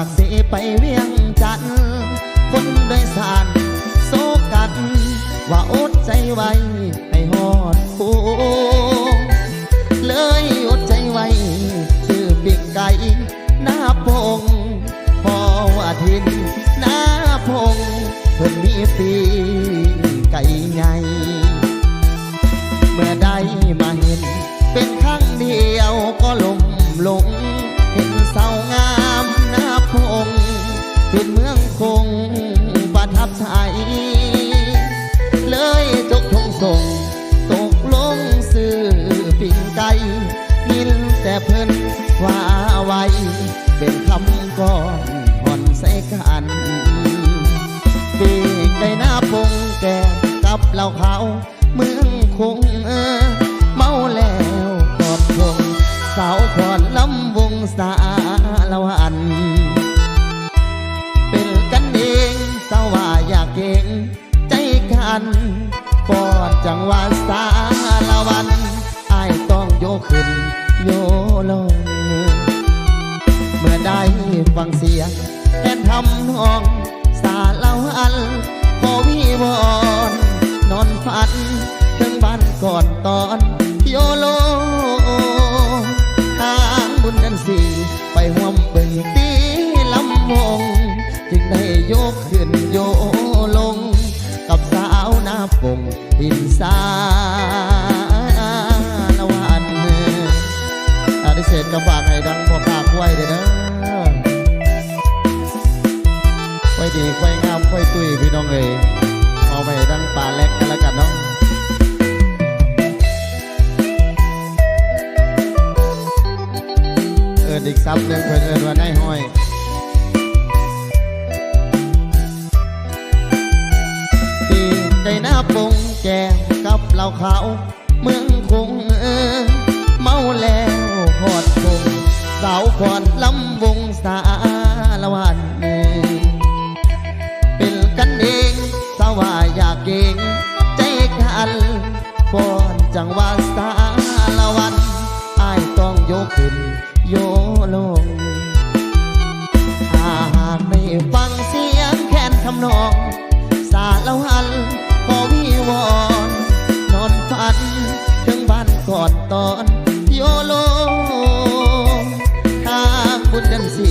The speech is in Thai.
ากเสไปเวียงจันทร์คนโดยสารโศกันว่าอดใจไว้ให้หอดปูเลยอดใจไว้ชื่อบิ๊กไก่หน้าพงพอว่าทินหน้าพงเพิ่นมีปีไก่ใหญ่เมื่อได้มาเห็นเป็นครั้งเดียวก็หลงเห็นเสางามหน้าพงเป็นเมืองคงประทับใจเลยจกทงส่งตกลงซื้อปิ่งไก่ยินแต่เพิ่นว่าไว้เป็นคำก่อนผ่อนใส่กันปีกไก่หน้าพงแก่กับเหล่าเขาเมืองคงเมาแล้วกอดทงสาวขอนลำวงสาละวันเป็นกันเองสาวว่าอยากเก่งใจกันก่อนจังหวะสาละวันอ้ายต้องโยกขึ้นโยลงเมื่อได้ฟังเสียงแอนทำนองสาละวันขอวิวอนนอนฝันถึงบ้านก่อนตอนโยโลทางบุญนั้นสิไปห่วมเบิ่งตีลำวงจึงได้โยกขึ้นโยลงกับสาวหน้าปงหินสาละวันได้เศษกระฝากให้ดังพอฝากไว้เด้อนะไว้ดีไว้งามไว้ตุ้ยพี่น้องเอ๋ยเอาไปดังป่าเล็กกันแล้วกันเนาะอีกซับหนึ่งเพื่อนว่าได้ห้อยตีไก่หน้าปงแกงกับเหล่าขาวเมืองคงเมาแล้วพอดคงสาวขอนลำวงสาละวันเป็นกันเองสาวว่าอยากเก่งใจกันฟอนจังหวะสาละวันอ้ายต้องโยกขึ้นโยลงถ้าหากไม่ฟังเสียงแค้นทำนองสาละวันขอวิวอนนอนฝันถึงบ้านก่อนตอนโยลงทางบุญดันสี